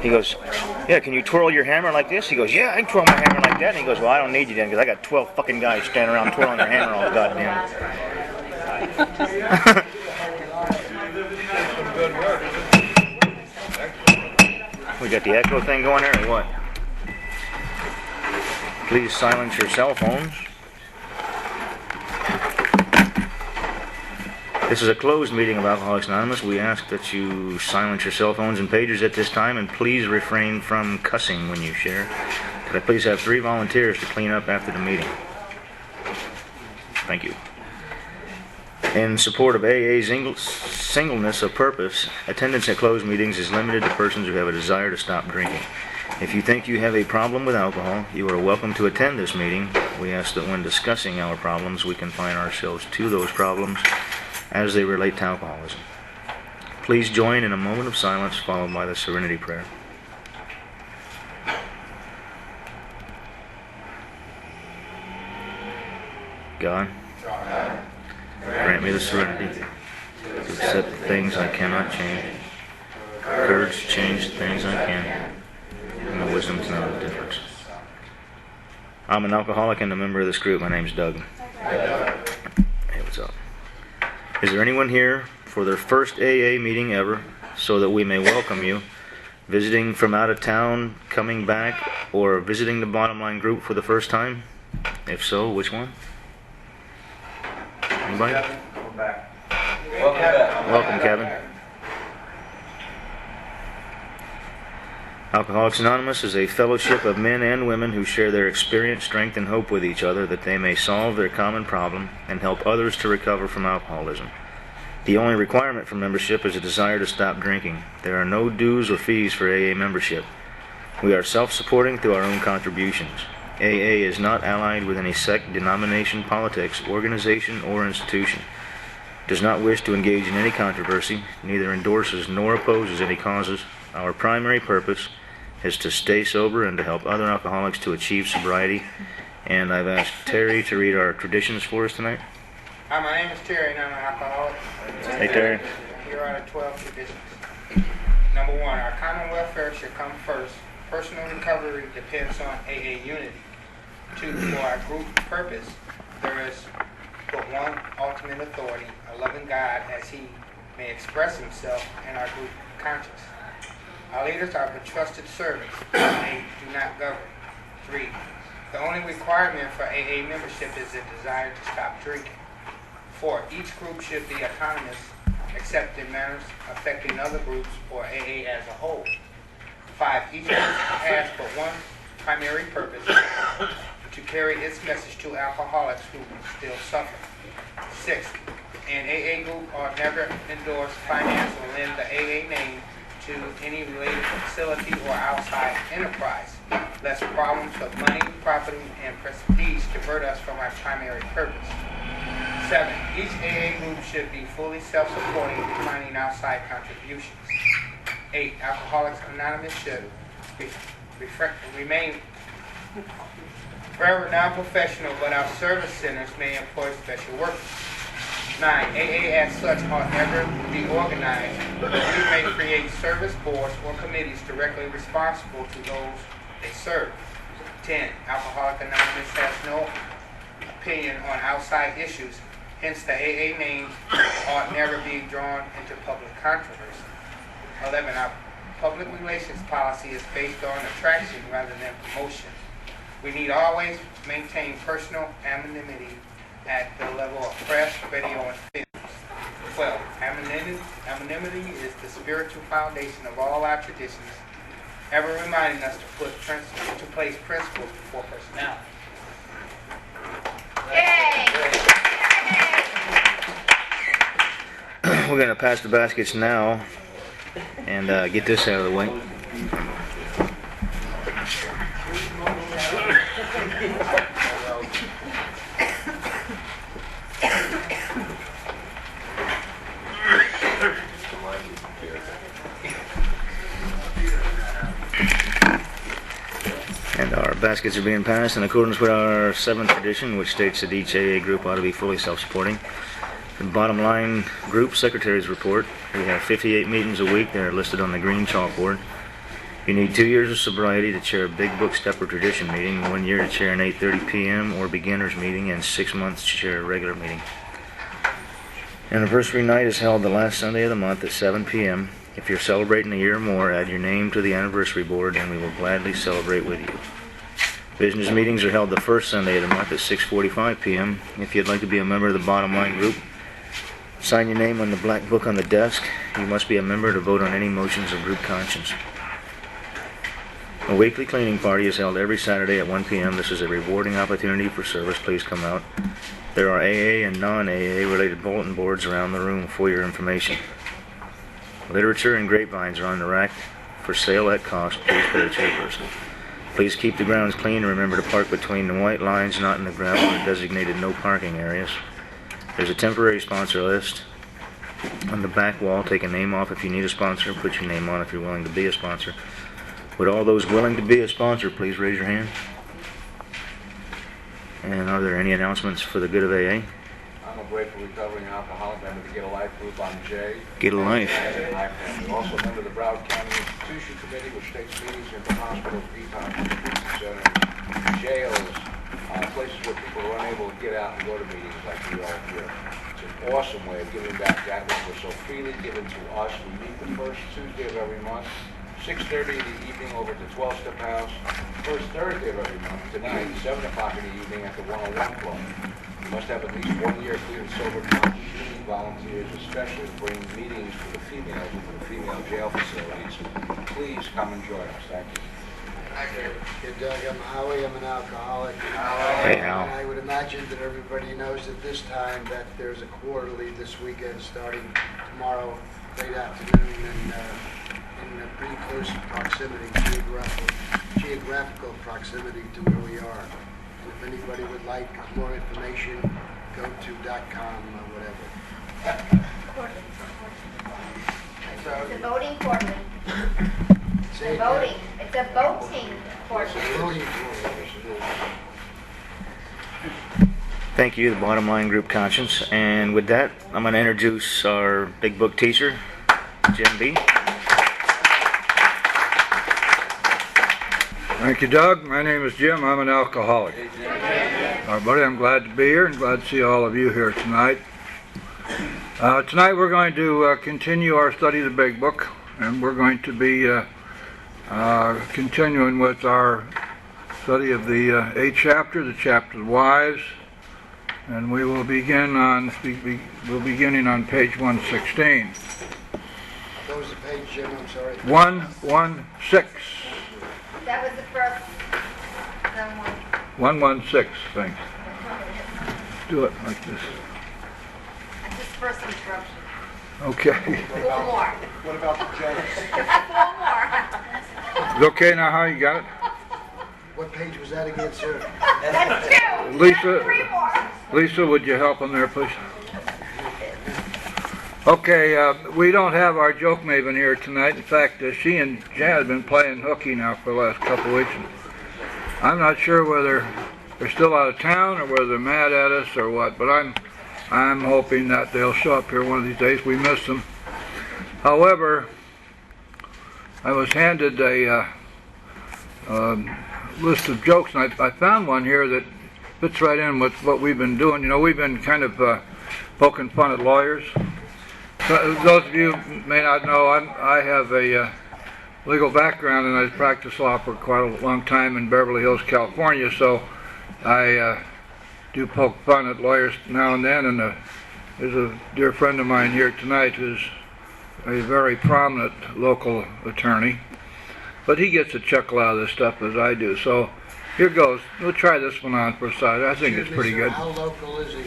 He goes, yeah, can you twirl your hammer like this? He goes, yeah, I can twirl my hammer like that. And he goes, well, I don't need you then, because I got 12 fucking guys standing around twirling their hammer all goddamn. We got the echo thing going there, or what? Please silence your cell phones. This is a closed meeting of Alcoholics Anonymous. We ask that you silence your cell phones and pagers at this time, and please refrain from cussing when you share. Could I please have 3 volunteers to clean up after the meeting? Thank you. In support of AA's singleness of purpose, attendance at closed meetings is limited to persons who have a desire to stop drinking. If you think you have a problem with alcohol, you are welcome to attend this meeting. We ask that when discussing our problems, we confine ourselves to those problems as they relate to alcoholism. Please join in a moment of silence followed by the Serenity Prayer. God, grant me the serenity to accept the things I cannot change, courage to change the things I can, and the wisdom to know the difference. I'm an alcoholic and a member of this group. My name's Doug. Hey, what's up? Is there anyone here for their first AA meeting ever, so that we may welcome you, visiting from out of town, coming back, or visiting the Bottomline group for the first time? If so, which one? Anybody? Welcome back. Welcome, Kevin. Alcoholics Anonymous is a fellowship of men and women who share their experience, strength, and hope with each other that they may solve their common problem and help others to recover from alcoholism. The only requirement for membership is a desire to stop drinking. There are no dues or fees for AA membership. We are self-supporting through our own contributions. AA is not allied with any sect, denomination, politics, organization, or institution. Does not wish to engage in any controversy, neither endorses nor opposes any causes. Our primary purpose is to stay sober and to help other alcoholics to achieve sobriety. And I've asked Terry to read our traditions for us tonight. Hi, my name is Terry and I'm an alcoholic. Hey, Terry. Here are the 12 traditions. Number 1, our common welfare should come first. Personal recovery depends on AA unity. 2, for our group purpose, there is but one ultimate authority, a loving God, as he may express himself in our group conscience. Our leaders are but trusted servants, they do not govern. 3, the only requirement for AA membership is a desire to stop drinking. 4, each group should be autonomous, except in matters affecting other groups or AA as a whole. 5, each group has but one primary purpose, to carry its message to alcoholics who still suffer. 6, an AA group ought never endorse, finance, or lend the AA name to any related facility or outside enterprise, lest problems of money, property, and prestige divert us from our primary purpose. 7, each AA group should be fully self-supporting, declining outside contributions. 8, Alcoholics Anonymous should remain forever non-professional, but our service centers may employ special workers. 9, AA as such ought never be organized, but we may create service boards or committees directly responsible to those they serve. 10, Alcoholics Anonymous has no opinion on outside issues, hence the AA name ought never be drawn into public controversy. 11, our public relations policy is based on attraction rather than promotion. We need always maintain personal anonymity at the level of press, radio, and films. 12, anonymity is the spiritual foundation of all our traditions, ever reminding us to place principles before personality. We're going to pass the baskets now and get this out of the way. And our baskets are being passed in accordance with our 7th tradition, which states that each AA group ought to be fully self-supporting. The Bottomline Group Secretary's Report. We have 58 meetings a week. They're listed on the green chalkboard. You need 2 years of sobriety to chair a Big Book Step or Tradition meeting, 1 year to chair an 8:30 p.m. or beginners meeting, and 6 months to chair a regular meeting. Anniversary night is held the last Sunday of the month at 7 p.m. If you're celebrating a year or more, add your name to the anniversary board and we will gladly celebrate with you. Business meetings are held the first Sunday of the month at 6:45 p.m. If you'd like to be a member of the Bottomline group, sign your name on the black book on the desk. You must be a member to vote on any motions of group conscience. A weekly cleaning party is held every Saturday at 1 p.m. This is a rewarding opportunity for service. Please come out. There are AA and non-AA related bulletin boards around the room for your information. Literature and grapevines are on the rack for sale at cost. Please pay the chairperson. Please keep the grounds clean and remember to park between the white lines, not in the gravel or designated no parking areas. There's a temporary sponsor list on the back wall. Take a name off if you need a sponsor. Put your name on if you're willing to be a sponsor. Would all those willing to be a sponsor please raise your hand? And are there any announcements for the good of AA? I'm a grateful recovering alcoholic member of the Get a Life group. I'm Jay. Get a life. I'm also a member of the Broward County Institution Committee, which takes meetings into hospitals, detox centers, jails, places where people are unable to get out and go to meetings like we all here. It's an awesome way of giving back that which was so freely given to us. We meet the first Tuesday of every month, 6:30 in the evening over at the 12-Step House. First Thursday of every month, tonight, 7 o'clock in the evening at the 101 Club. You must have at least 1 year clean and sober time. We need volunteers, especially to bring meetings to the females into the female jail facilities. Please come and join us. Thank you. Hey Doug, I'm Howie, I'm an alcoholic. Hey, Al. And I would imagine that everybody knows at this time that there's a quarterly this weekend starting tomorrow, late afternoon, and in a pretty close proximity, geographical proximity to where we are. And if anybody would like more information, go to .com or whatever. It's a voting quarterly. Say It's a voting. It's a voting quarterly. Voting quarterly. Thank you, the Bottomline Group Conscience. And with that, I'm going to introduce our Big Book teacher, Jim B. Thank you, Doug. My name is Jim. I'm an alcoholic. Everybody, I'm glad to be here and glad to see all of you here tonight. Tonight we're going to continue our study of the Big Book, and we're going to be continuing with our study of the 8th chapter, the chapter of wives, and we will begin on beginning on page 116. What was the page, Jim? I'm sorry. 116. That was the first one. 116, thanks. Do it like this. That's his first interruption. Okay. 4 more. What about the jokes? 4 more. Is it okay now how you got it? What page was that again, sir? That's 2. Lisa. 3 more. Lisa, would you help him there, please? Okay, we don't have our joke maven here tonight. In fact, she and Jan have been playing hooky now for the last couple of weeks. I'm not sure whether they're still out of town or whether they're mad at us or what, but I'm hoping that they'll show up here one of these days. We miss them. However, I was handed a list of jokes, and I found one here that fits right in with what we've been doing. You know, we've been kind of poking fun at lawyers. So, those of you who may not know, I have a legal background, and I've practiced law for quite a long time in Beverly Hills, California, so I do poke fun at lawyers now and then, and there's a dear friend of mine here tonight who's a very prominent local attorney, but he gets a chuckle out of this stuff as I do, so here goes. We'll try this one on for a side. I think it's pretty good. How local is he?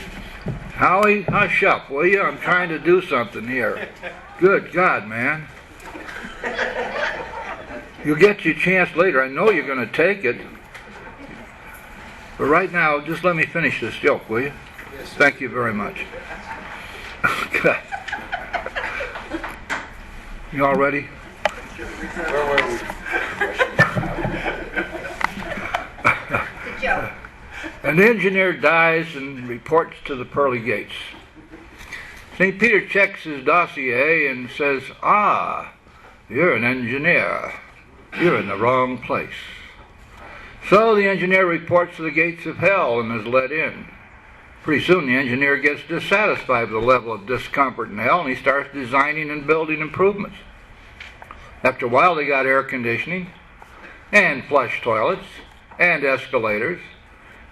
Howie, hush up, will you? I'm trying to do something here. Good God, man. You'll get your chance later. I know you're going to take it. But right now, just let me finish this joke, will you? Yes, sir. Thank you very much. Good. You all ready? Where were we? The joke. An engineer dies and reports to the pearly gates. St. Peter checks his dossier and says, "Ah, you're an engineer. You're in the wrong place. So the engineer reports to the gates of hell and is let in. Pretty soon the engineer gets dissatisfied with the level of discomfort in hell, and he starts designing and building improvements. After a while they got air conditioning and flush toilets and escalators,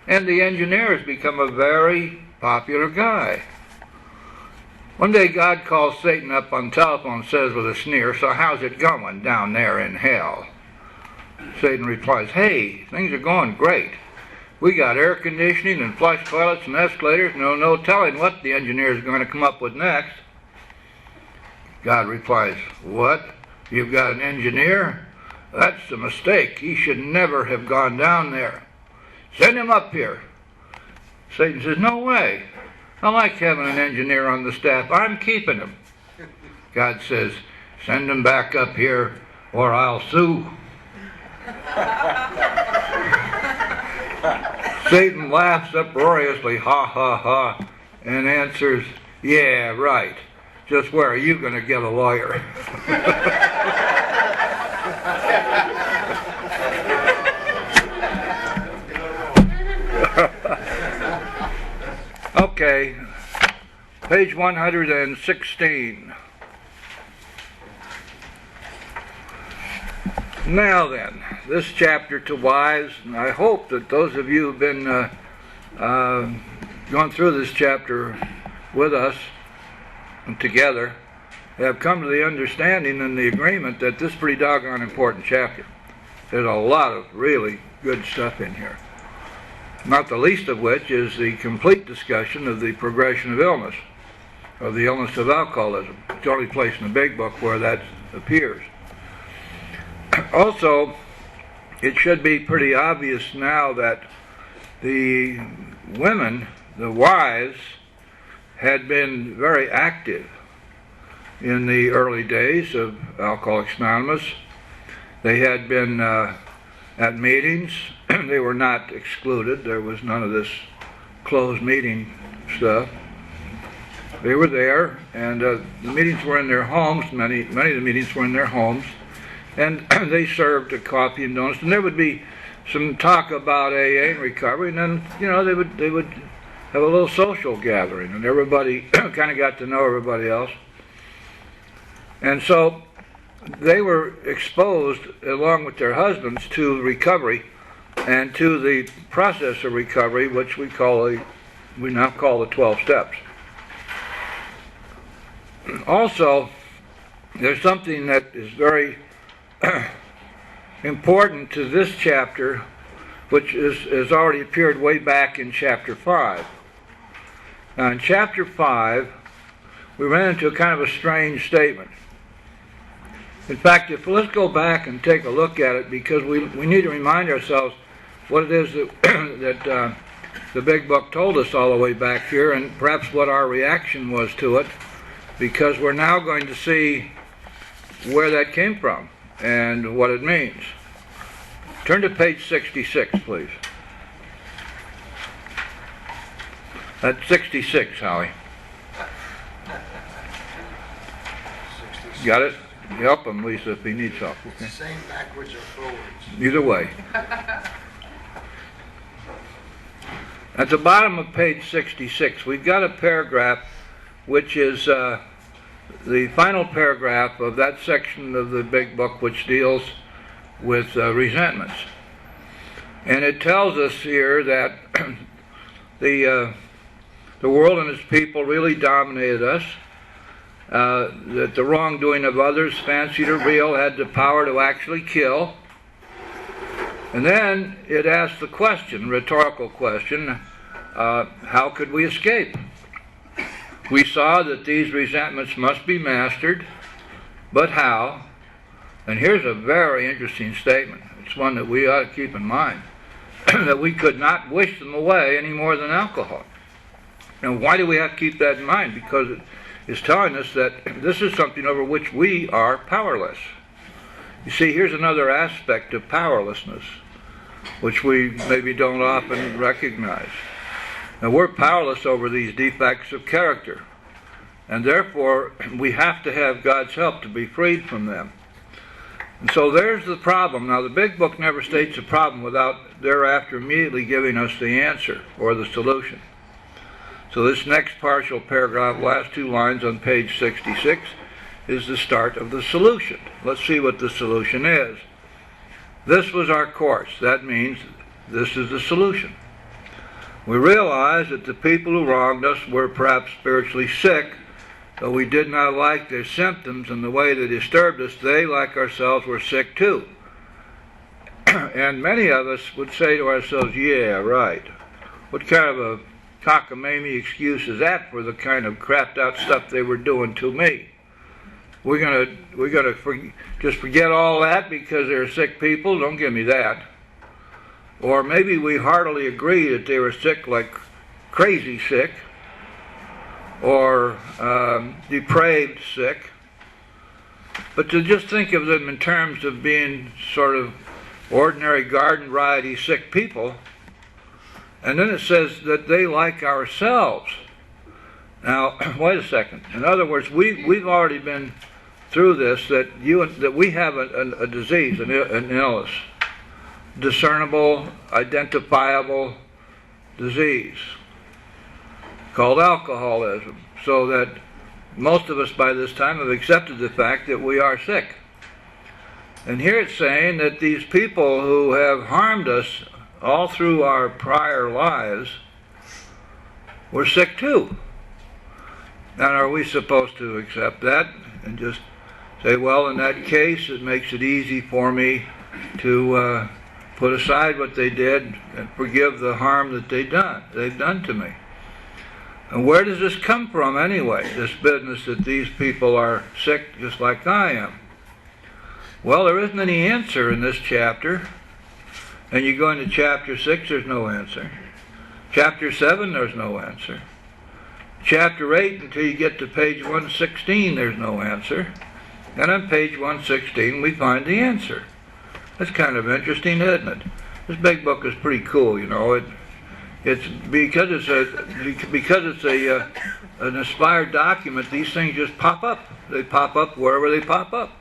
and the engineer has become a very popular guy. One day God calls Satan up on the telephone and says with a sneer, "So how's it going down there in hell?" Satan replies, "Hey, things are going great. We got air conditioning and flush toilets and escalators. No telling what the engineer is going to come up with next." God replies, "What? You've got an engineer? That's a mistake. He should never have gone down there. Send him up here." Satan says, "No way. I like having an engineer on the staff. I'm keeping him." God says, "Send him back up here or I'll sue." Satan laughs uproariously, ha ha ha, and answers, "Yeah, right. Just where are you going to get a lawyer?" Okay, page 116. Now then, this chapter to wives, and I hope that those of you who've been going through this chapter with us and together have come to the understanding and the agreement that this is a pretty doggone important chapter. There's a lot of really good stuff in here. Not the least of which is the complete discussion of the progression of illness, of the illness of alcoholism. It's the only place in the big book where that appears. Also, it should be pretty obvious now that the women, the wives, had been very active in the early days of Alcoholics Anonymous. They had been at meetings. They were not excluded. There was none of this closed meeting stuff. They were there, and the meetings were in their homes. Many of the meetings were in their homes, and they served coffee and donuts. And there would be some talk about AA and recovery, and then they would have a little social gathering, and everybody kind of got to know everybody else. And so they were exposed, along with their husbands, to recovery and to the process of recovery, which we now call the 12 steps. Also, there's something that is very important to this chapter, which has already appeared way back in chapter 5. Now, in chapter 5, we ran into a kind of a strange statement. In fact, let's go back and take a look at it, because we need to remind ourselves what it is that the Big Book told us all the way back here, and perhaps what our reaction was to it, because we're now going to see where that came from and what it means. Turn to page 66, please. That's 66, Howie. Got it? Help him, Lisa, if he needs help. Okay. It's the same backwards or forwards. Either way. At the bottom of page 66, we've got a paragraph which is the final paragraph of that section of the Big Book which deals with resentments. And it tells us here that the world and its people really dominated us, that the wrongdoing of others, fancied or real, had the power to actually kill. And then it asks the question, rhetorical question, how could we escape? We saw that these resentments must be mastered, but how? And here's a very interesting statement. It's one that we ought to keep in mind, that we could not wish them away any more than alcohol. Now, why do we have to keep that in mind? Because it is telling us that this is something over which we are powerless. You see, here's another aspect of powerlessness, which we maybe don't often recognize. Now, we're powerless over these defects of character, and therefore we have to have God's help to be freed from them. And so there's the problem. Now, the big book never states the problem without thereafter immediately giving us the answer or the solution. So this next partial paragraph, last two lines on page 66, is the start of the solution. Let's see what the solution is. This was our course. That means this is the solution. We realized that the people who wronged us were perhaps spiritually sick, though we did not like their symptoms and the way they disturbed us. They, like ourselves, were sick too. And many of us would say to ourselves, yeah, right. What kind of a cockamamie excuse is that for the kind of crapped out stuff they were doing to me? We're gonna just forget all that because they're sick people? Don't give me that. Or maybe we heartily agree that they were sick, like crazy sick, or depraved sick. But to just think of them in terms of being sort of ordinary garden variety sick people, and then it says that they like ourselves. Now, wait a second. In other words, we've already been through this, that we have a disease, an illness, discernible, identifiable disease called alcoholism, so that most of us by this time have accepted the fact that we are sick. And here it's saying that these people who have harmed us all through our prior lives were sick too. And are we supposed to accept that and just say, well, in that case it makes it easy for me to put aside what they did and forgive the harm that they've done to me? And where does this come from anyway, this business that these people are sick just like I am? Well, there isn't any answer in this chapter. And you go into chapter 6, there's no answer. Chapter 7, there's no answer. Chapter 8, until you get to page 116, there's no answer. And on page 116, we find the answer. That's kind of interesting, isn't it? This big book is pretty cool, you know. It's because it's an inspired document. These things just pop up. They pop up wherever they pop up,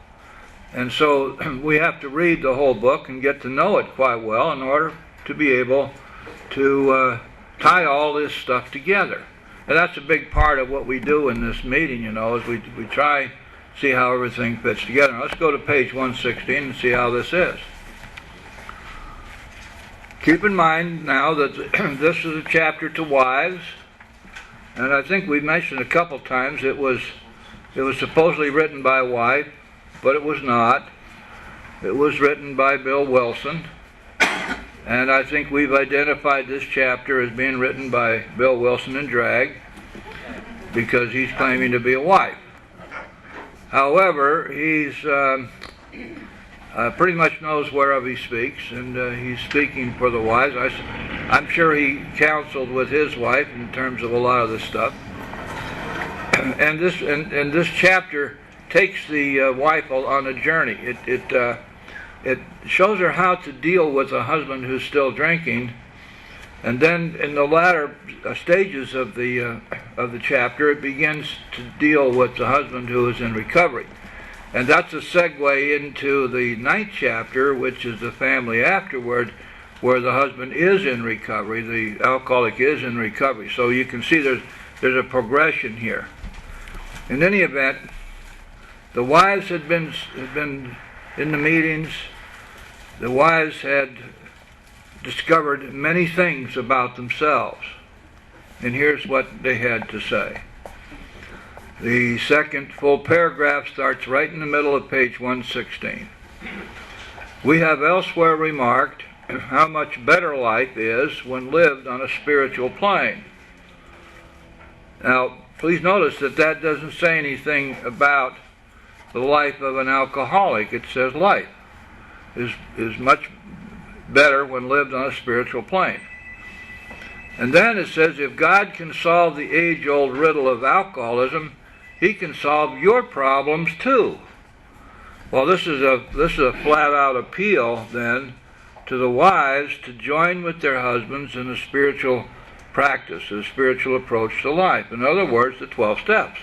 and so we have to read the whole book and get to know it quite well in order to be able to tie all this stuff together. And that's a big part of what we do in this meeting, you know, is we try see how everything fits together. Now, let's go to page 116 and see how this is. Keep in mind now that this is a chapter to wives, and I think we mentioned a couple times it was supposedly written by a wife, but it was not. It was written by Bill Wilson, and I think we've identified this chapter as being written by Bill Wilson in drag because he's claiming to be a wife. However, he's pretty much knows whereof he speaks, and he's speaking for the wives. I'm sure he counseled with his wife in terms of a lot of this stuff. And this chapter takes the wife on a journey. It shows her how to deal with a husband who's still drinking, and then in the latter stages of the chapter, it begins to deal with the husband who is in recovery. And that's a segue into the 9th chapter, which is the family afterward, where the husband is in recovery, the alcoholic is in recovery. So you can see there's a progression here. In any event, the wives had been in the meetings. The wives had discovered many things about themselves. And here's what they had to say. The second full paragraph starts right in the middle of page 116. We have elsewhere remarked how much better life is when lived on a spiritual plane. Now, please notice that doesn't say anything about the life of an alcoholic. It says life is much better when lived on a spiritual plane. And then it says, if God can solve the age-old riddle of alcoholism, He can solve your problems too. Well, this is a flat-out appeal then to the wives to join with their husbands in a spiritual practice, a spiritual approach to life. In other words, the 12 steps.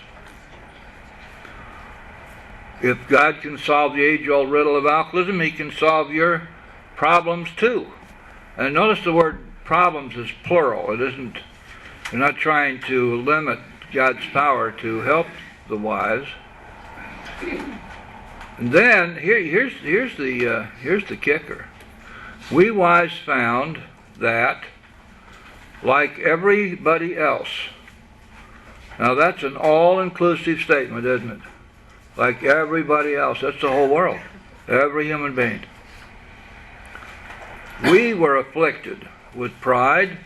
if God can solve the age-old riddle of alcoholism, He can solve your problems too. And notice the word problems is plural. It isn't, you're not trying to limit God's power to help the wise. And then here's the kicker. We wise found that, like everybody else, now that's an all-inclusive statement, isn't it? Like everybody else, that's the whole world, every human being. We were afflicted with pride,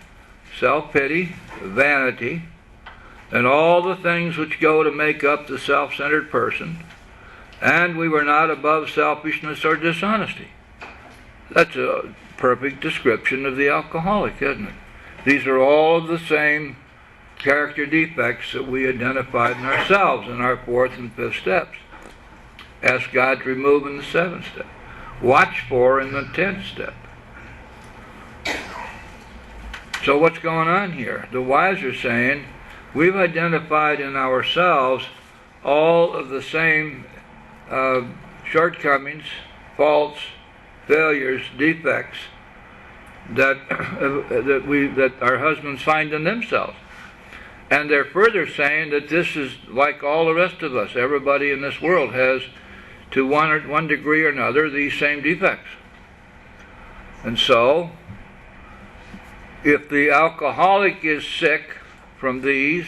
self-pity, vanity, and all the things which go to make up the self-centered person, and we were not above selfishness or dishonesty. That's a perfect description of the alcoholic, isn't it? These are all of the same character defects that we identified in ourselves in our 4th and 5th steps. Ask God to remove in the 7th step. Watch for in the 10th step. So what's going on here? The wise are saying we've identified in ourselves all of the same shortcomings, faults, failures, defects that our husbands find in themselves. And they're further saying that this is like all the rest of us. Everybody in this world has, to one degree or another, these same defects. And so, if the alcoholic is sick from these,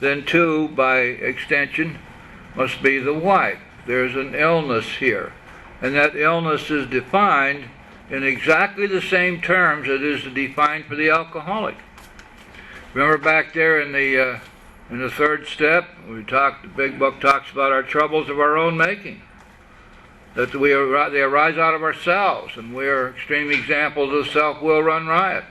then too, by extension, must be the wife. There's an illness here. And that illness is defined in exactly the same terms it is defined for the alcoholic. Remember back there in the 3rd step, the big book talks about our troubles of our own making. That they arise out of ourselves, and we are extreme examples of self-will run riot.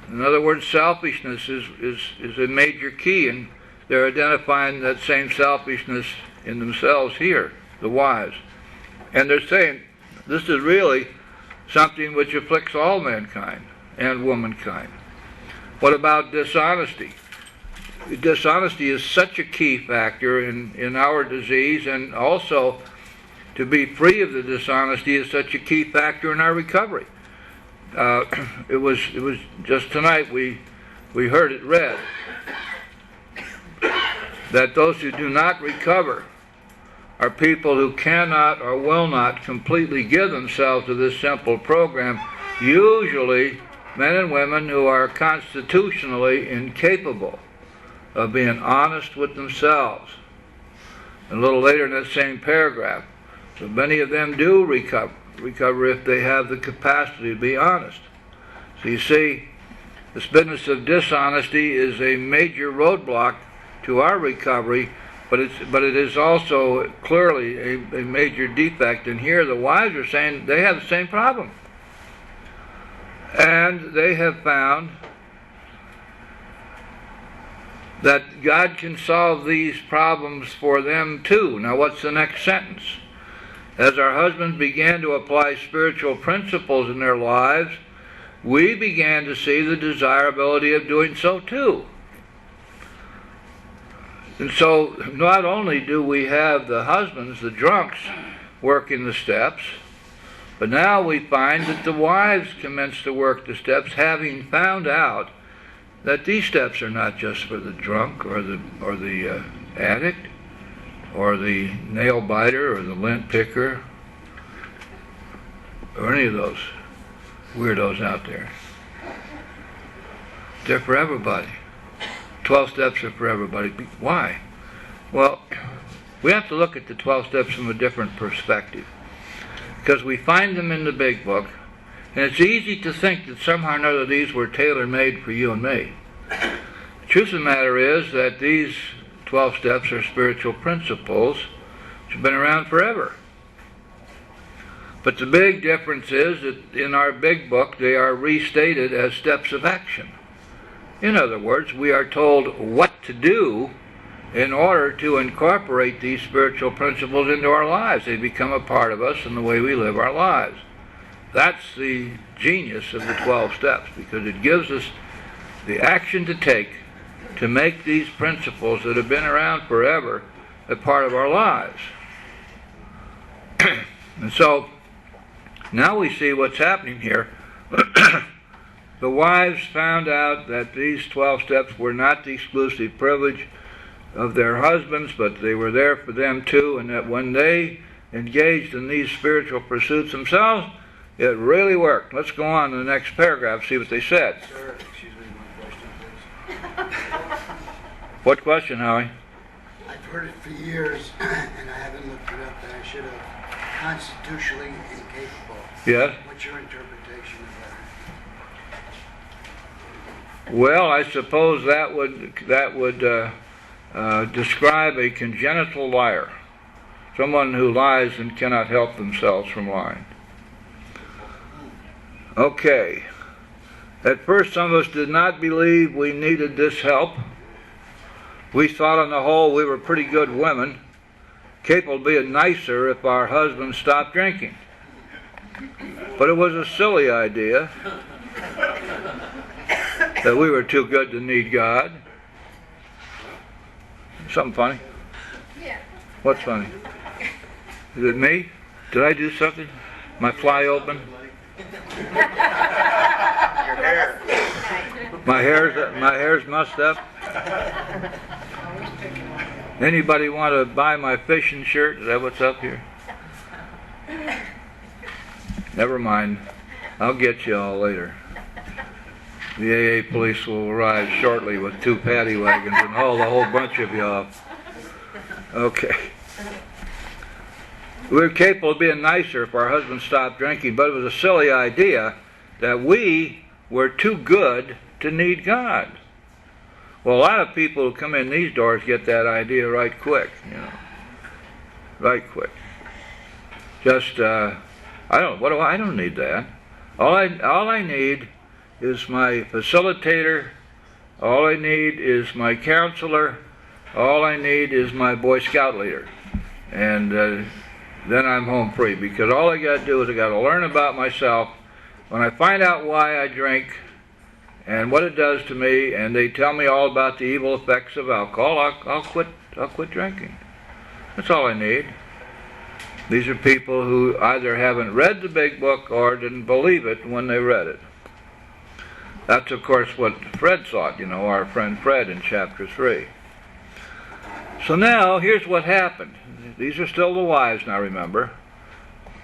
In other words, selfishness is a major key, and they're identifying that same selfishness in themselves here, the wise. And they're saying this is really something which afflicts all mankind and womankind. What about dishonesty? Dishonesty is such a key factor in our disease, and also to be free of the dishonesty is such a key factor in our recovery. It was just tonight we heard it read that those who do not recover are people who cannot or will not completely give themselves to this simple program, usually men and women who are constitutionally incapable of being honest with themselves. And a little later in that same paragraph, so many of them do recover if they have the capacity to be honest. So you see, this business of dishonesty is a major roadblock to our recovery, but it is also clearly a major defect. And here the wise are saying they have the same problem. And they have found that God can solve these problems for them too. Now what's the next sentence? As our husbands began to apply spiritual principles in their lives, we began to see the desirability of doing so too. And so not only do we have the husbands, the drunks, working the steps, but now we find that the wives commence to work the steps, having found out that these steps are not just for the drunk or the addict or the nail biter or the lint picker or any of those weirdos out there. They're for everybody. 12 steps are for everybody. Why? Well, we have to look at the 12 steps from a different perspective, because we find them in the big book, and it's easy to think that somehow or another these were tailor-made for you and me. The truth of the matter is that these 12 steps are spiritual principles which have been around forever. But the big difference is that in our big book they are restated as steps of action. In other words, we are told what to do in order to incorporate these spiritual principles into our lives. They become a part of us in the way we live our lives. That's the genius of the 12 steps, because it gives us the action to take to make these principles that have been around forever a part of our lives. And so now we see what's happening here. The wives found out that these 12 steps were not the exclusive privilege of their husbands, but they were there for them too, and that when they engaged in these spiritual pursuits themselves, it really worked. Let's go on to the next paragraph, see what they said. Sir, excuse me, one question, please. What question, Howie? I've heard it for years, and I haven't looked it up, and I should have. Constitutionally incapable. Yes? What's your interpretation of that? Well, I suppose that would describe a congenital liar, someone who lies and cannot help themselves from lying. Okay. At first, some of us did not believe we needed this help. We thought on the whole we were pretty good women, capable of being nicer if our husbands stopped drinking. But it was a silly idea that we were too good to need God. Something funny? Yeah. What's funny? Is it me? Did I do something? My fly open? Your hair. My hair's mussed up? Anybody want to buy my fishing shirt? Is that what's up here? Never mind. I'll get you all later. The AA police will arrive shortly with 2 paddy wagons and haul the whole bunch of you off. Okay. We were capable of being nicer if our husbands stopped drinking, but it was a silly idea that we were too good to need God. Well, a lot of people who come in these doors get that idea right quick, right quick. Just, I don't need that. All I need is my facilitator. All I need is my counselor. All I need is my Boy Scout leader. And then I'm home free, because all I got to do is I got to learn about myself. When I find out why I drink and what it does to me, and they tell me all about the evil effects of alcohol, I'll quit drinking. That's all I need. These are people who either haven't read the big book or didn't believe it when they read it. That's, of course, what Fred thought, our friend Fred in chapter 3. So now, here's what happened. These are still the wives now, remember.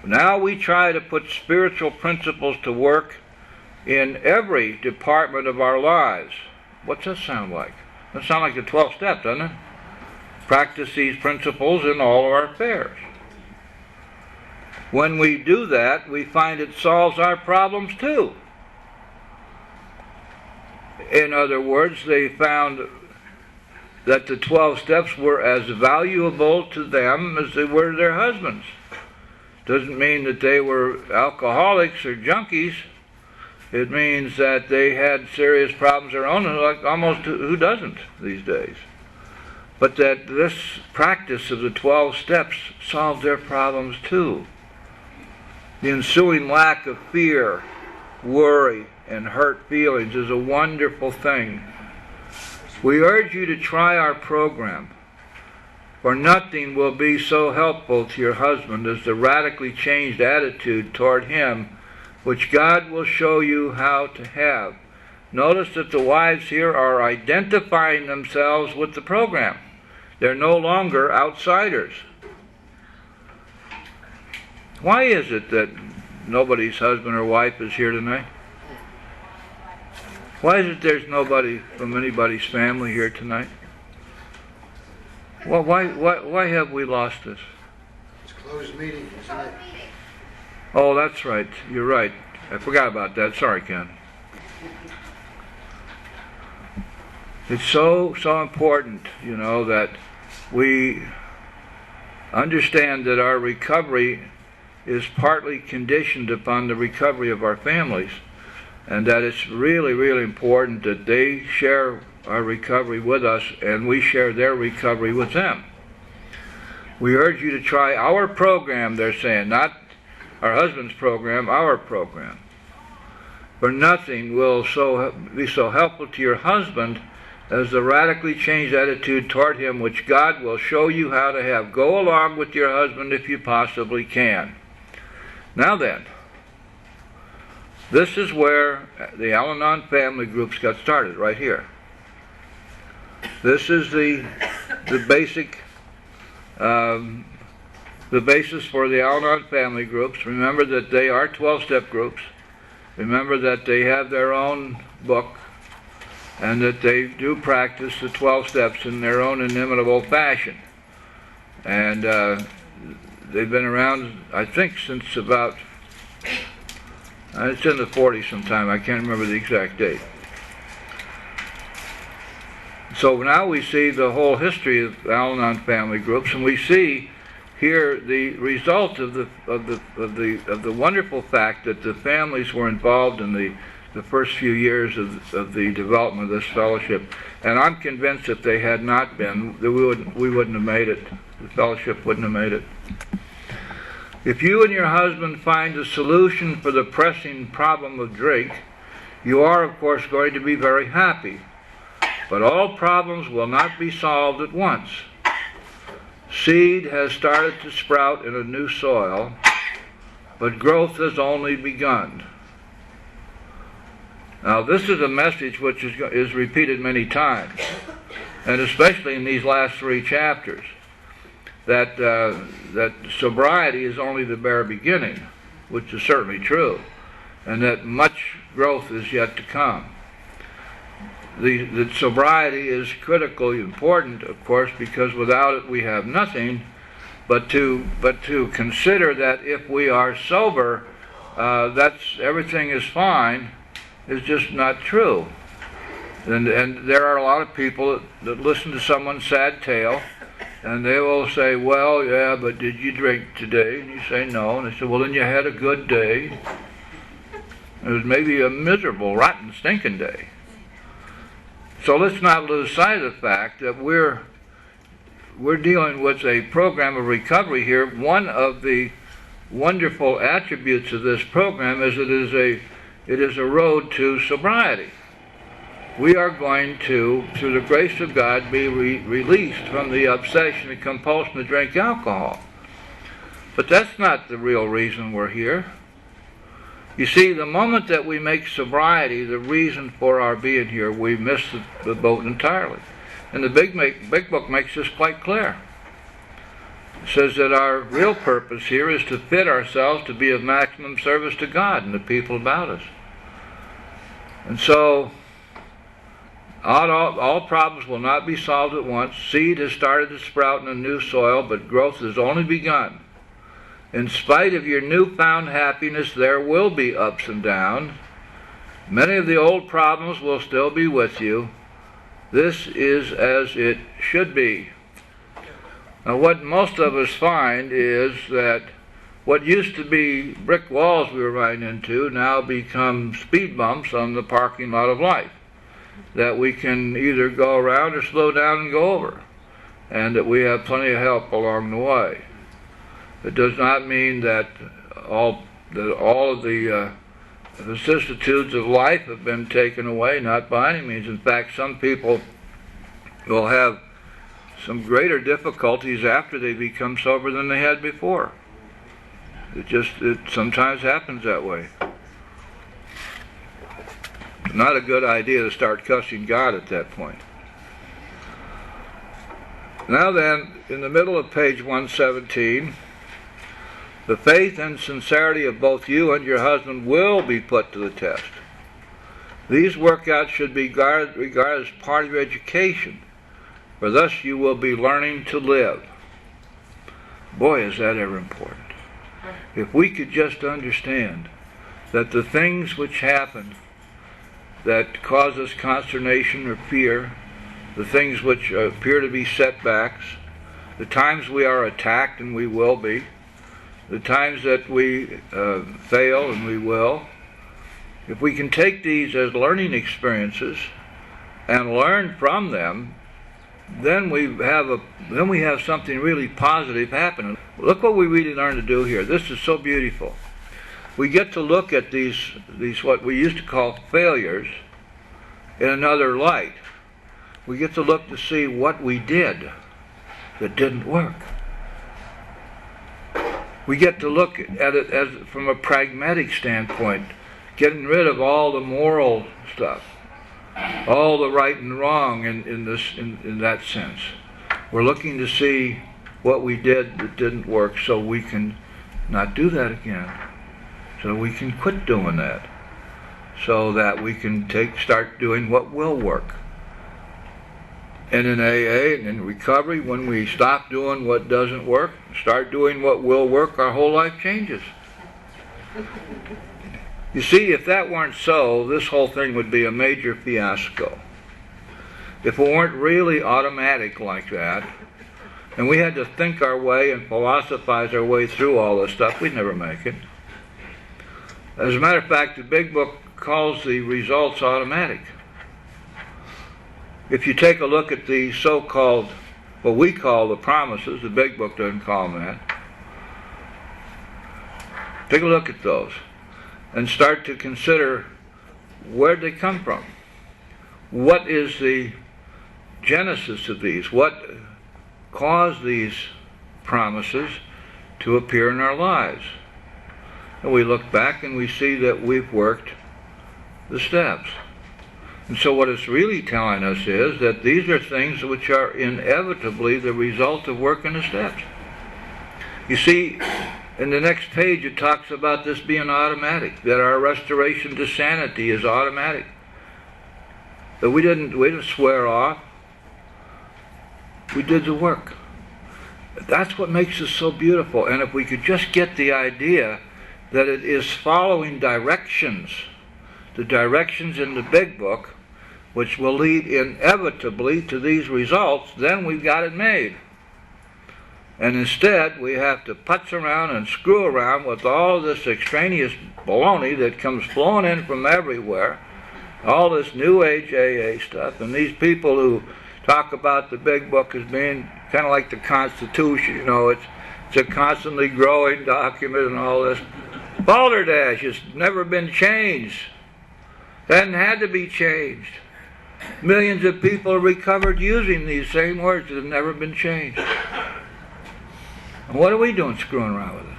Now we try to put spiritual principles to work in every department of our lives. What's that sound like? That sounds like the 12 steps, doesn't it? Practice these principles in all of our affairs. When we do that, we find it solves our problems too. In other words, they found that the 12 steps were as valuable to them as they were to their husbands. Doesn't mean that they were alcoholics or junkies. It means that they had serious problems of their own, like almost who doesn't these days. But that this practice of the 12 steps solved their problems too. The ensuing lack of fear, worry, and hurt feelings is a wonderful thing. We urge you to try our program, for nothing will be so helpful to your husband as the radically changed attitude toward him, which God will show you how to have. Notice that the wives here are identifying themselves with the program. They're no longer outsiders. Why is it that nobody's husband or wife is here tonight? Why is it there's nobody from anybody's family here tonight? Well, why have we lost this? It's closed meeting, isn't it? Oh, that's right. You're right. I forgot about that. Sorry, Ken. It's so important, that we understand that our recovery is partly conditioned upon the recovery of our families, and that it's really, really important that they share our recovery with us and we share their recovery with them. We urge you to try our program, they're saying, not our husband's program, our program. For nothing will be so helpful to your husband as the radically changed attitude toward him, which God will show you how to have. Go along with your husband if you possibly can. Now then, this is where the Al-Anon family groups got started, right here. This is the basic, the basis for the Al-Anon family groups. Remember that they are 12-step groups. Remember that they have their own book, and that they do practice the 12 steps in their own inimitable fashion. And they've been around, I think, since about, it's in the 40s sometime, I can't remember the exact date. So now we see the whole history of Al-Anon family groups, and we see here the result of the wonderful fact that the families were involved in the first few years of the development of this fellowship. And I'm convinced if they had not been, that we wouldn't have made it. The fellowship wouldn't have made it. If you and your husband find a solution for the pressing problem of drink, you are, of course, going to be very happy. But all problems will not be solved at once. Seed has started to sprout in a new soil, but growth has only begun. Now, this is a message which is repeated many times, and especially in these last 3 chapters, that sobriety is only the bare beginning, which is certainly true, and that much growth is yet to come. The sobriety is critically important, of course, because without it we have nothing. But to consider that if we are sober, everything is fine, is just not true. And there are a lot of people that listen to someone's sad tale, and they will say, well, yeah, but did you drink today? And you say no, and they say, well, then you had a good day. It was maybe a miserable, rotten, stinking day. So let's not lose sight of the fact that we're dealing with a program of recovery here. One of the wonderful attributes of this program is it is a road to sobriety. We are going to, through the grace of God, be released from the obsession and compulsion to drink alcohol. But that's not the real reason we're here. You see, the moment that we make sobriety the reason for our being here, we miss the boat entirely. And the big book makes this quite clear. It says that our real purpose here is to fit ourselves to be of maximum service to God and the people about us. And so, all problems will not be solved at once. Seed has started to sprout in a new soil, but growth has only begun. In spite of your newfound happiness, there will be ups and downs. Many of the old problems will still be with you. This is as it should be. Now, what most of us find is that what used to be brick walls we were running into now become speed bumps on the parking lot of life, that we can either go around or slow down and go over, and that we have plenty of help along the way. It does not mean that all of the vicissitudes of life have been taken away, not by any means. In fact, some people will have some greater difficulties after they become sober than they had before. It sometimes happens that way. It's not a good idea to start cussing God at that point. Now then, in the middle of page 117, the faith and sincerity of both you and your husband will be put to the test. These workouts should be regarded as part of your education, for thus you will be learning to live. Boy, is that ever important. If we could just understand that the things which happen that cause us consternation or fear, the things which appear to be setbacks, the times we are attacked, and we will be, the times that we fail, and we will, if we can take these as learning experiences and learn from them, then we have something really positive happen. Look what we really learn to do here. This is so beautiful. We get to look at these what we used to call failures in another light. We get to look to see what we did that didn't work. We get to look at it as from a pragmatic standpoint, getting rid of all the moral stuff, all the right and wrong in that sense. We're looking to see what we did that didn't work so we can not do that again. So we can quit doing that. So that we can start doing what will work. And in AA and in recovery, when we stop doing what doesn't work, start doing what will work, our whole life changes. You see, if that weren't so, this whole thing would be a major fiasco. If it weren't really automatic like that, and we had to think our way and philosophize our way through all this stuff, we'd never make it. As a matter of fact, the Big Book calls the results automatic. If you take a look at the so-called, what we call the promises, the Big Book doesn't call them that. Take a look at those and start to consider where'd they come from. What is the genesis of these? What caused these promises to appear in our lives? And we look back and we see that we've worked the steps. And so what it's really telling us is that these are things which are inevitably the result of working the steps. You see, in the next page it talks about this being automatic, that our restoration to sanity is automatic. That we didn't swear off. We did the work. That's what makes it so beautiful. And if we could just get the idea that it is following directions, the directions in the Big Book, which will lead inevitably to these results, then we've got it made. And instead, we have to putz around and screw around with all this extraneous baloney that comes flowing in from everywhere, all this New Age AA stuff, and these people who talk about the Big Book as being kind of like the Constitution, it's a constantly growing document and all this. Balderdash has never been changed. It hadn't had to be changed. Millions of people have recovered using these same words that have never been changed. And what are we doing screwing around with it?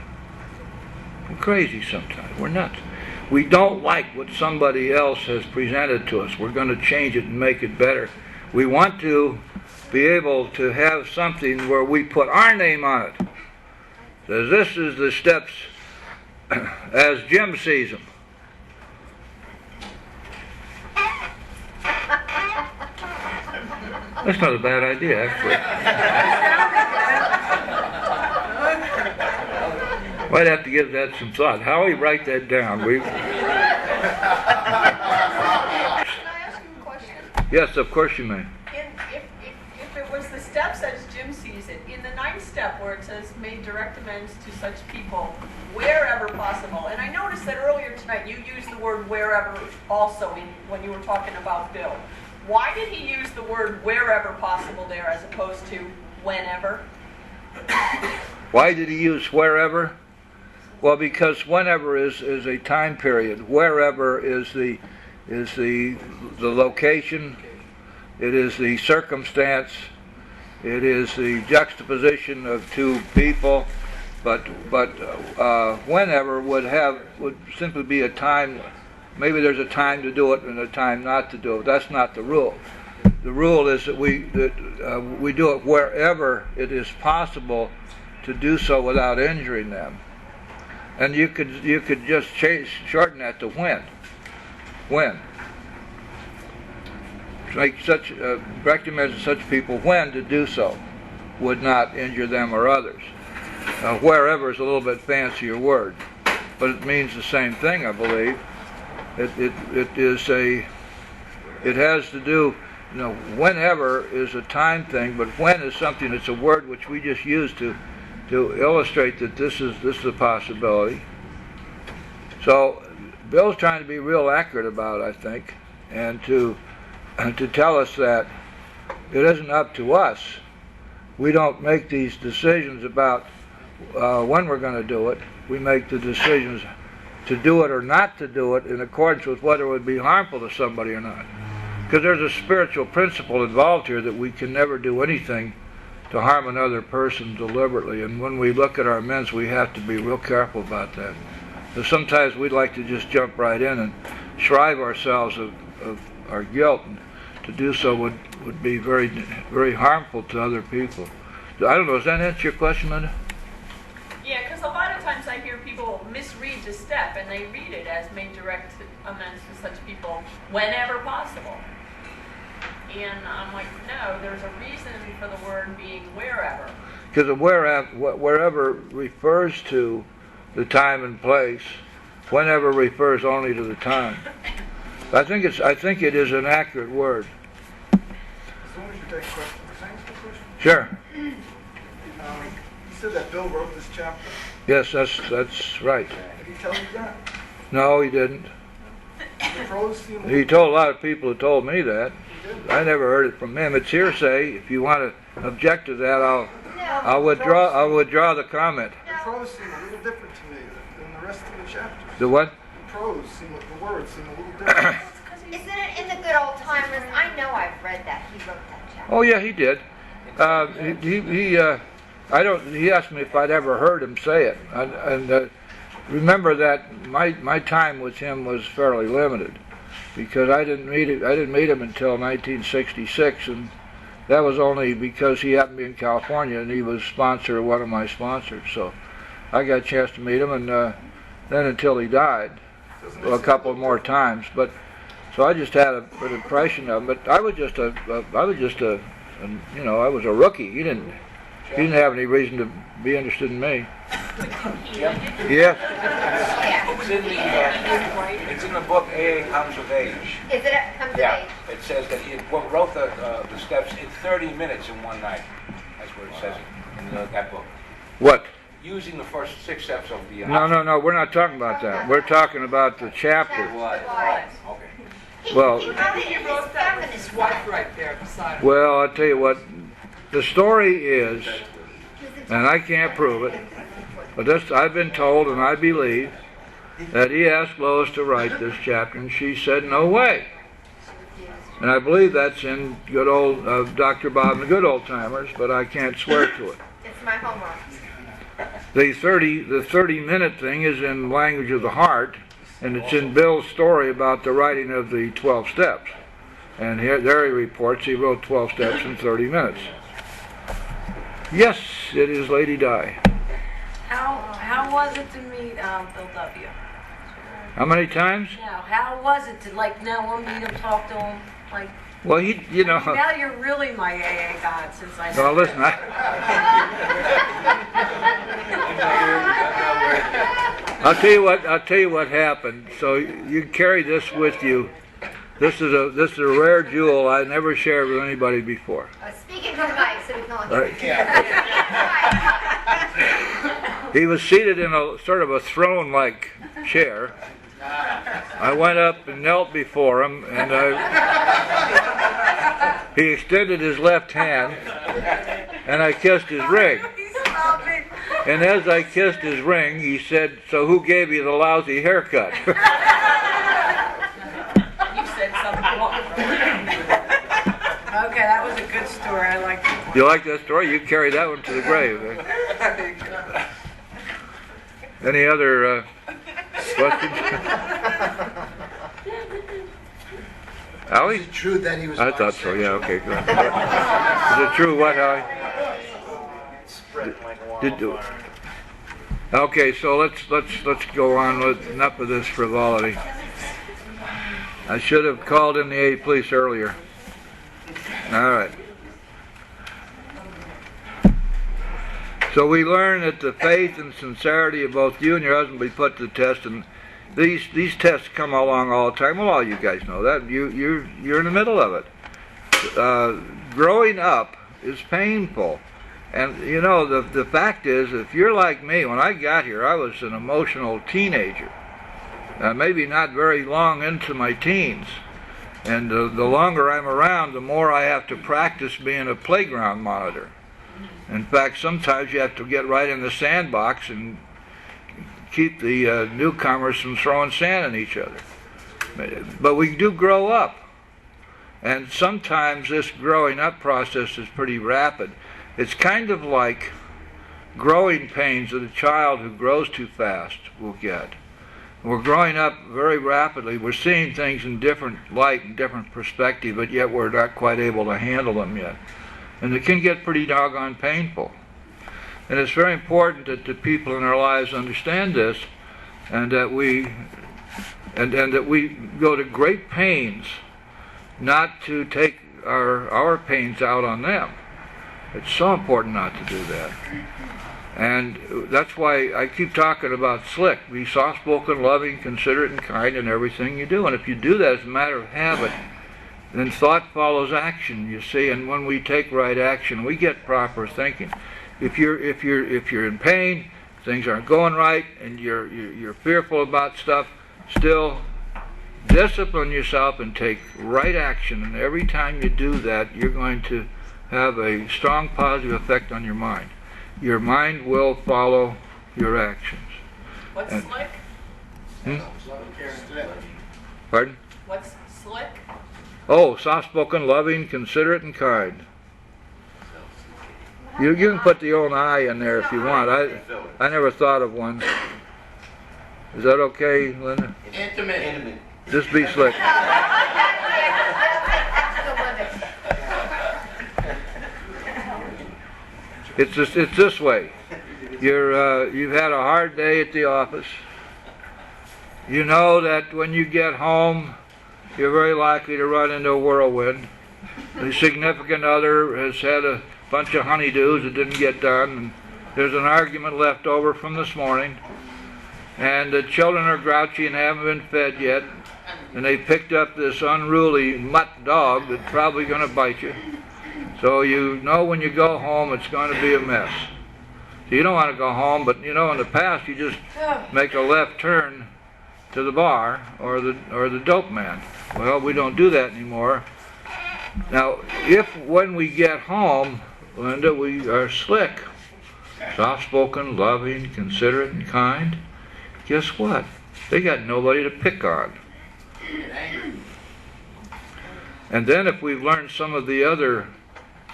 We're crazy sometimes. We're nuts. We don't like what somebody else has presented to us. We're going to change it and make it better. We want to be able to have something where we put our name on it. So this is the steps as Jim sees them. That's not a bad idea, actually. Might have to give that some thought. How do we write that down? Can I ask you a question? Yes, of course you may. If it was the steps as Jim sees it, in the 9th step where it says made direct amends to such people wherever possible, and I noticed that earlier tonight you used the word wherever also when you were talking about Bill. Why did he use the word wherever possible there as opposed to whenever? Why did he use wherever? Well, because whenever is a time period. Wherever is the location. It is the circumstance. It is the juxtaposition of two people. But whenever would simply be a time. Maybe there's a time to do it and a time not to do it. That's not the rule. The rule is that we do it wherever it is possible to do so without injuring them. And you could just shorten that to when. When. Make such recommend to such people when to do so would not injure them or others. Wherever is a little bit fancier word, but it means the same thing, I believe. It has to do, whenever is a time thing, but when is something that's a word which we just use to illustrate that this is a possibility. So Bill's trying to be real accurate about it, I think, and to tell us that it isn't up to us. We don't make these decisions about when we're going to do it. We make the decisions to do it or not to do it in accordance with whether it would be harmful to somebody or not. Because there's a spiritual principle involved here that we can never do anything to harm another person deliberately. And when we look at our amends, we have to be real careful about that. Because sometimes we'd like to just jump right in and shrive ourselves of our guilt. And to do so would be very, very harmful to other people. I don't know, does that answer your question, Linda? Yeah, because a lot of times I hear people misread the step and they read it as make direct amends to such people whenever possible. And I'm like, no, there's a reason for the word being wherever. Because wherever refers to the time and place, whenever refers only to the time. I think it is an accurate word. As long as you take questions. Can I ask a question? Sure. You said that Bill wrote this chapter. Yes, that's right. Did he tell you that? No, he didn't. The prose seem He told a lot of people who told me that. I never heard it from him. It's hearsay. If you want to object to that, I'll withdraw the comment. the prose seem a little different to me than the rest of the chapters. The what? The prose seem, the words seem a little different. Isn't it in the good old timers? I know I've read that. He wrote that chapter. Oh yeah, he did. He asked me if I'd ever heard him say it, and remember that my time with him was fairly limited, because I didn't meet him until 1966, and that was only because he happened to be in California and he was one of my sponsors. So I got a chance to meet him, and then until he died, a couple more times. But so I just had an impression of him. But I was just a rookie. He didn't have any reason to be interested in me. Yeah. It's in the book AA Comes of Age. Is it comes of Yeah, age? it says that he wrote the steps in 30 minutes in one night. That's what it says in that book. What? Using the first 6 steps of the... No, we're not talking about that. We're talking about the chapter. Okay. Well, He wrote that with his wife right there beside him. well, I'll tell you what. The story is, and I can't prove it, but I've been told, and I believe, that he asked Lois to write this chapter, and she said, no way. And I believe that's in good old Dr. Bob and the Good Old Timers, but I can't swear to it. It's my homework. The 30-minute thing is in Language of the Heart, and it's in Bill's story about the writing of the 12 steps. And there he reports he wrote 12 steps in 30 minutes. Yes, it is Lady Di. How was it to meet Bill W? How many times? Now, how was it to know him, meet him, talk to him? Well, Now you're really my AA god since I know. Well, listen, I'll tell you what happened. So you can carry this with you. This is a rare jewel I never shared with anybody before. Speaking from Mike, so we can all All hear. right. He was seated in a sort of a throne-like chair. I went up and knelt before him, and he extended his left hand, and I kissed his ring. And as I kissed his ring, he said, "So who gave you the lousy haircut?" You said something wrong. Okay, that was a good story. I like it. You like that story? You carry that one to the grave. Eh? Any other questions? Allie? Is it true that he was I thought so, yeah, bisexual? okay, good. Is it true what, Allie? Okay, so let's go on with enough of this frivolity. I should have called in the aid police earlier. All right. So we learn that the faith and sincerity of both you and your husband will be put to the test, and these tests come along all the time. Well, all you guys know that. You're in the middle of it. Growing up is painful. And you know, the fact is, if you're like me, when I got here, I was an emotional teenager. Maybe not very long into my teens. And the longer I'm around, the more I have to practice being a playground monitor. In fact, sometimes you have to get right in the sandbox and keep the newcomers from throwing sand at each other. But we do grow up. And sometimes this growing up process is pretty rapid. It's kind of like growing pains that a child who grows too fast will get. We're growing up very rapidly. We're seeing things in different light and different perspective, but yet we're not quite able to handle them yet. And it can get pretty doggone painful. And it's very important that the people in our lives understand this, and that we go to great pains not to take our pains out on them. It's so important not to do that. And that's why I keep talking about slick. Be soft-spoken, loving, considerate, and kind in everything you do. And if you do that as a matter of habit, then thought follows action, you see. And when we take right action, we get proper thinking. If you're in pain, things aren't going right, and you're fearful about stuff, still discipline yourself and take right action. And every time you do that, you're going to have a strong positive effect on your mind. Your mind will follow your actions. What's slick? Pardon? What's slick? Oh, soft-spoken, loving, considerate, and kind. You can put the old I in there if you want. I never thought of one. Is that okay, Linda? Intimate. Just be slick. It's this way. You've had a hard day at the office. You know that when you get home, you're very likely to run into a whirlwind. The significant other has had a bunch of honeydews that didn't get done, and there's an argument left over from this morning, and the children are grouchy and haven't been fed yet, and they picked up this unruly mutt dog that's probably going to bite you. So you know when you go home it's going to be a mess. So you don't want to go home, but you know in the past you just make a left turn to the bar or the dope man. Well, we don't do that anymore. Now, if when we get home, Linda, we are slick, soft-spoken, loving, considerate, and kind, guess what? They got nobody to pick on. And then if we've learned some of the other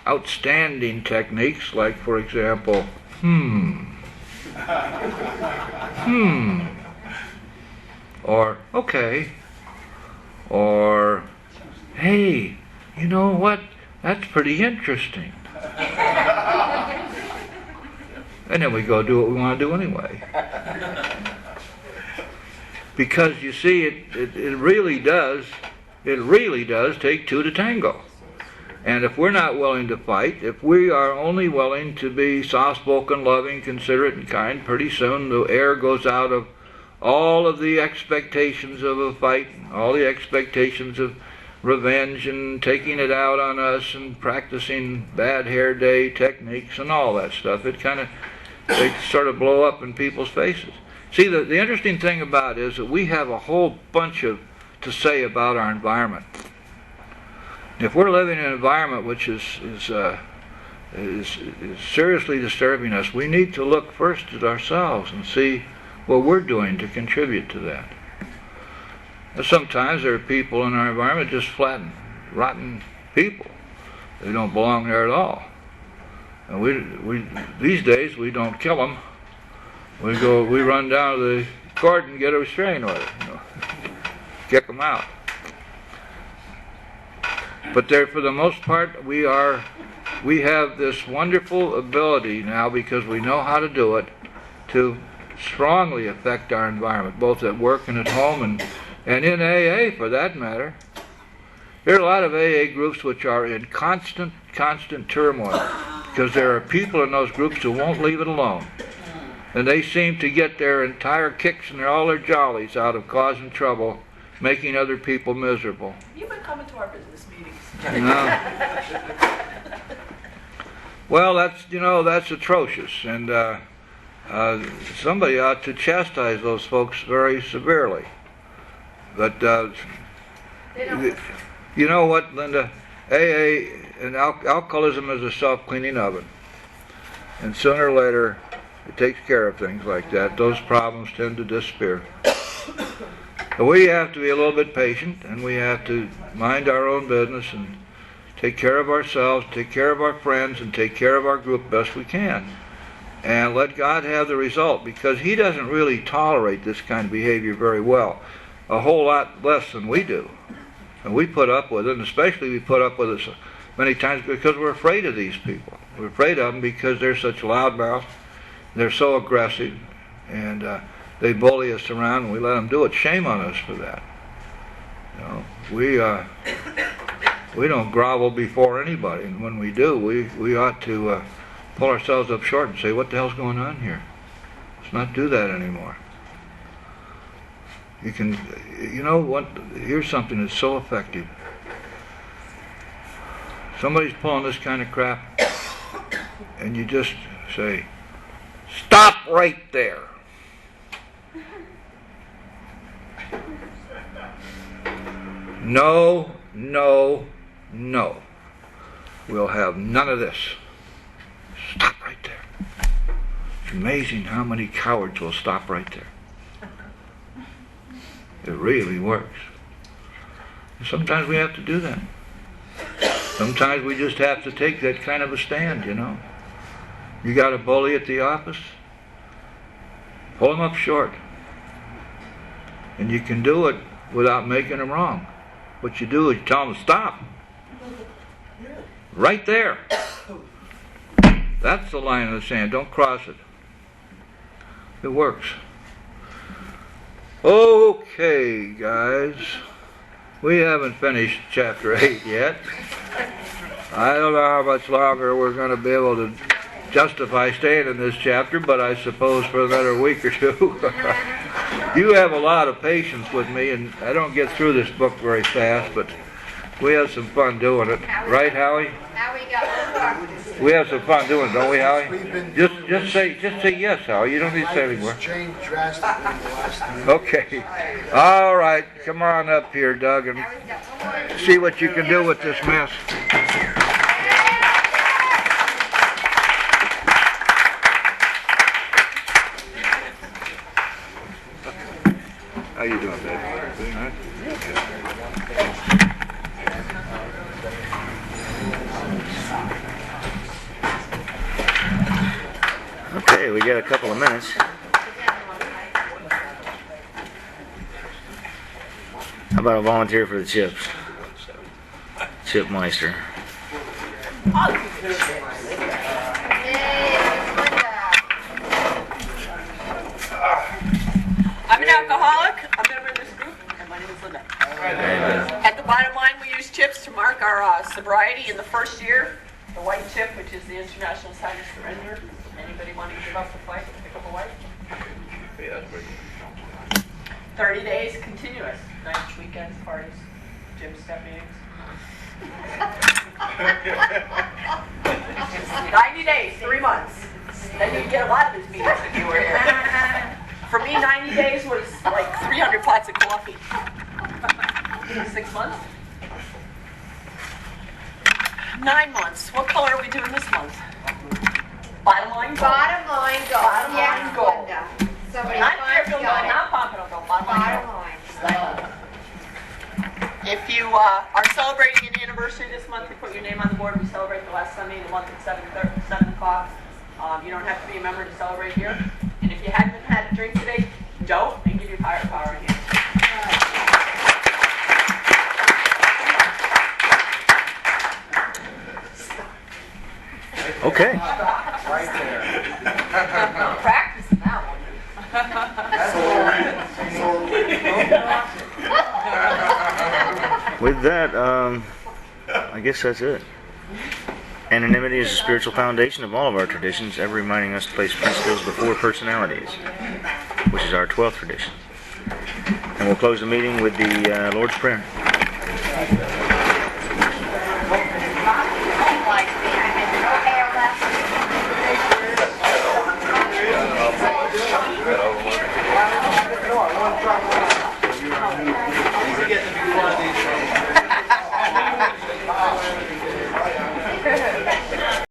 outstanding techniques, like, for example, or okay, or hey, you know what? That's pretty interesting. And then we go do what we want to do anyway. Because you see, it really does take two to tango. And if we're not willing to fight, if we are only willing to be soft-spoken, loving, considerate, and kind, pretty soon the air goes out of all of the expectations of a fight, all the expectations of revenge and taking it out on us and practicing bad hair day techniques and all that stuff. They sort of blow up in people's faces. See, the interesting thing about it is that we have a whole bunch to say about our environment. If we're living in an environment which is seriously disturbing us, we need to look first at ourselves and see what we're doing to contribute to that. Sometimes there are people in our environment just flat, rotten people. They don't belong there at all. And we these days we don't kill them. We run down to the court and get a restraining order. Kick them out. But there, for the most part, we have this wonderful ability now, because we know how to do it, to strongly affect our environment, both at work and at home, and in AA for that matter. There are a lot of AA groups which are in constant turmoil, because there are people in those groups who won't leave it alone. And they seem to get their entire kicks and all their jollies out of causing trouble, making other people miserable. You've been coming to our business meetings. Well, that's atrocious, and somebody ought to chastise those folks very severely. But you know what, Linda? AA and alcoholism is a self-cleaning oven, and sooner or later it takes care of things like that. Those problems tend to disappear. But we have to be a little bit patient, and we have to mind our own business and take care of ourselves, take care of our friends, and take care of our group best we can. And let God have the result, because He doesn't really tolerate this kind of behavior very well. A whole lot less than we do. And we put up with it, and especially we put up with it many times because we're afraid of these people. We're afraid of them because they're such loudmouths, they're so aggressive, and they bully us around, and we let them do it. Shame on us for that. You know, we don't grovel before anybody, and when we do, we ought to pull ourselves up short and say, what the hell's going on here? Let's not do that anymore. You know what? Here's something that's so effective. Somebody's pulling this kind of crap, and you just say, stop right there. No, no, no. We'll have none of this. Stop right there. It's amazing how many cowards will stop right there. It really works. Sometimes we have to do that. Sometimes we just have to take that kind of a stand, you know. You got a bully at the office, pull him up short. And you can do it without making him wrong. What you do is you tell him to stop. Right there. That's the line in the sand. Don't cross it. It works. Okay, guys. We haven't finished chapter 8 yet. I don't know how much longer we're going to be able to justify staying in this chapter, but I suppose for another week or two. You have a lot of patience with me, and I don't get through this book very fast, but we have some fun doing it. Right, Howie? Now we got one more. We have some fun doing it, don't we, Howie? Just say yes, Howie. You don't need to say anymore. It's changed drastically in the last 3 Okay. All right. Come on up here, Doug, and Now we've got one more. see what you can do with this mess. How you doing, Dad? Doing all right? Okay, we got a couple of minutes. How about a volunteer for the chips? Chip Meister. I'm an alcoholic. I'm a member of this group, and my name is Linda. At the bottom line, we use chips to mark our sobriety in the first year. The white chip, which is the international sign of surrender. Anybody want to give up the fight and pick up a white? 30 days continuous. Nights, weekends, parties, gym step meetings. 90 days, 3 months. Then you'd get a lot of these meetings if you were here. For me, 90 days was like 300 pots of coffee. 6 months? 9 months. What color are we doing this month? Bottom line gold. Bottom line gold. Bottom Yes, line gold. Linda. Somebody Not finally careful, got it. not pompano gold. Bottom line Bottom gold. line. If you are celebrating an anniversary this month, you put your name on the board. We celebrate the last Sunday of the month at 7 o'clock. You don't have to be a member to celebrate here. And if you haven't had a drink today, don't, and give your higher power a hand. Okay. Right there. Practicing that one. With that, I guess that's it. Anonymity is the spiritual foundation of all of our traditions, ever reminding us to place principles before personalities, which is our 12th tradition. And we'll close the meeting with the Lord's Prayer. Like me, I had no hair left.